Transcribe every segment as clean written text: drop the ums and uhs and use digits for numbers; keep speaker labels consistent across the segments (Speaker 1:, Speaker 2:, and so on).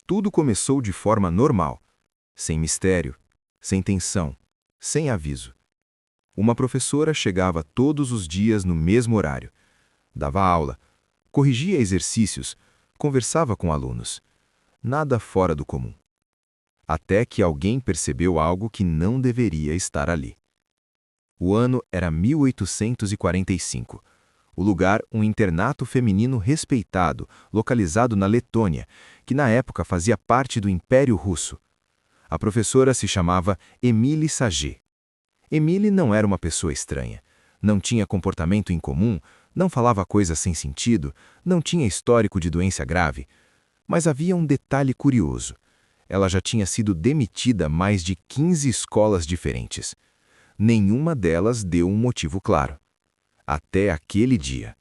Speaker 1: Tudo começou de forma normal, sem mistério, sem tensão, sem aviso. Uma professora chegava todos os dias no mesmo horário, dava aula, corrigia exercícios, conversava com alunos. Nada fora do comum. Até que alguém percebeu algo que não deveria estar ali. O ano era 1845. O lugar, um internato feminino respeitado, localizado na Letônia, que na época fazia parte do Império Russo. A professora se chamava Émile Saget. Émile não era uma pessoa estranha. Não tinha comportamento incomum, não falava coisas sem sentido, não tinha histórico de doença grave. Mas havia um detalhe curioso. Ela já tinha sido demitida a mais de 15 escolas diferentes. Nenhuma delas deu um motivo claro. Até aquele dia.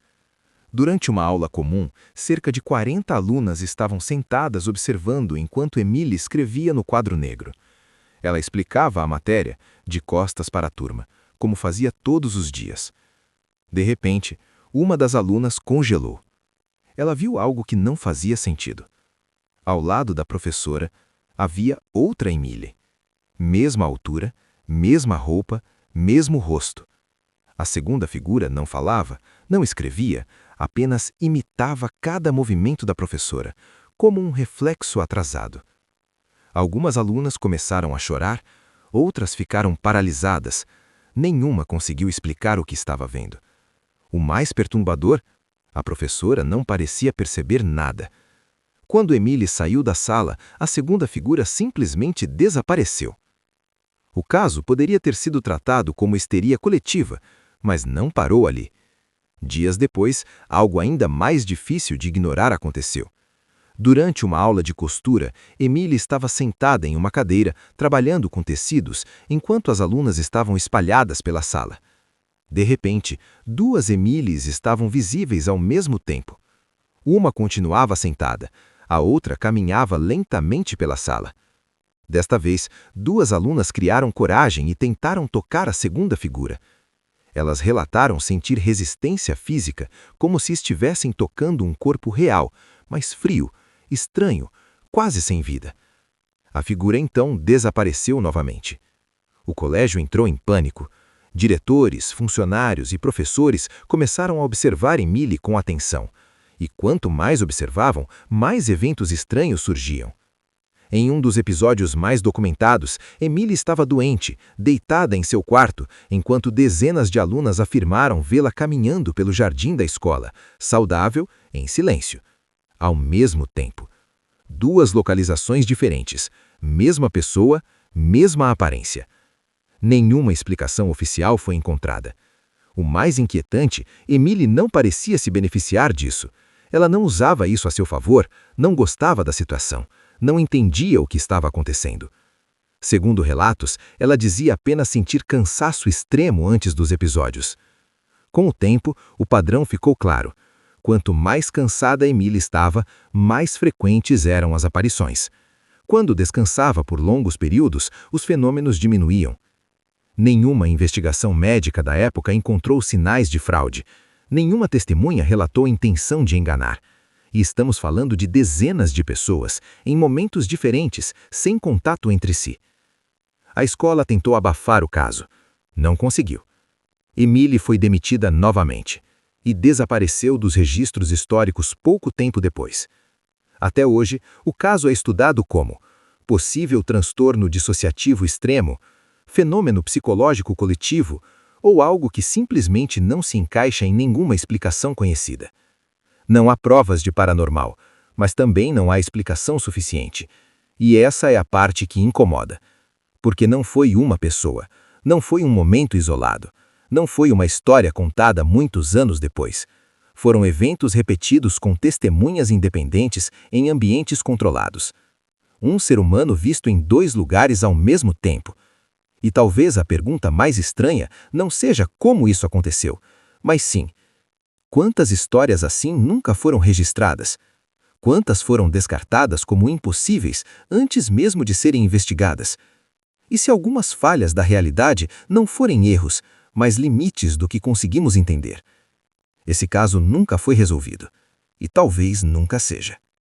Speaker 1: Durante uma aula comum, cerca de 40 alunas estavam sentadas observando enquanto Émile escrevia no quadro negro. Ela explicava a matéria, de costas para a turma, como fazia todos os dias. De repente, uma das alunas congelou. Ela viu algo que não fazia sentido. Ao lado da professora, havia outra Émile. Mesma altura, mesma roupa, mesmo rosto. A segunda figura não falava, não escrevia, apenas imitava cada movimento da professora, como um reflexo atrasado. Algumas alunas começaram a chorar, outras ficaram paralisadas. Nenhuma conseguiu explicar o que estava vendo. O mais perturbador, a professora não parecia perceber nada. Quando Émile saiu da sala, a segunda figura simplesmente desapareceu. O caso poderia ter sido tratado como histeria coletiva, mas não parou ali. Dias depois, algo ainda mais difícil de ignorar aconteceu. Durante uma aula de costura, Émile estava sentada em uma cadeira, trabalhando com tecidos, enquanto as alunas estavam espalhadas pela sala. De repente, duas Émiles estavam visíveis ao mesmo tempo. Uma continuava sentada, a outra caminhava lentamente pela sala. Desta vez, duas alunas criaram coragem e tentaram tocar a segunda figura. Elas relataram sentir resistência física, como se estivessem tocando um corpo real, mas frio, estranho, quase sem vida. A figura então desapareceu novamente. O colégio entrou em pânico. Diretores, funcionários e professores começaram a observar Émile com atenção. E quanto mais observavam, mais eventos estranhos surgiam. Em um dos episódios mais documentados, Émile estava doente, deitada em seu quarto, enquanto dezenas de alunas afirmaram vê-la caminhando pelo jardim da escola, saudável, em silêncio. Ao mesmo tempo. Duas localizações diferentes, mesma pessoa, mesma aparência. Nenhuma explicação oficial foi encontrada. O mais inquietante, Émile não parecia se beneficiar disso. Ela não usava isso a seu favor, não gostava da situação, não entendia o que estava acontecendo. Segundo relatos, ela dizia apenas sentir cansaço extremo antes dos episódios. Com o tempo, o padrão ficou claro. Quanto mais cansada Émile estava, mais frequentes eram as aparições. Quando descansava por longos períodos, os fenômenos diminuíam. Nenhuma investigação médica da época encontrou sinais de fraude. Nenhuma testemunha relatou intenção de enganar. E estamos falando de dezenas de pessoas, em momentos diferentes, sem contato entre si. A escola tentou abafar o caso. Não conseguiu. Émile foi demitida novamente e desapareceu dos registros históricos pouco tempo depois. Até hoje, o caso é estudado como possível transtorno dissociativo extremo, fenômeno psicológico coletivo ou algo que simplesmente não se encaixa em nenhuma explicação conhecida. Não há provas de paranormal, mas também não há explicação suficiente. E essa é a parte que incomoda. Porque não foi uma pessoa, não foi um momento isolado, não foi uma história contada muitos anos depois. Foram eventos repetidos com testemunhas independentes em ambientes controlados. Um ser humano visto em dois lugares ao mesmo tempo. E talvez a pergunta mais estranha não seja como isso aconteceu, mas sim, quantas histórias assim nunca foram registradas? Quantas foram descartadas como impossíveis antes mesmo de serem investigadas? E se algumas falhas da realidade não forem erros, mas limites do que conseguimos entender? Esse caso nunca foi resolvido, e talvez nunca seja.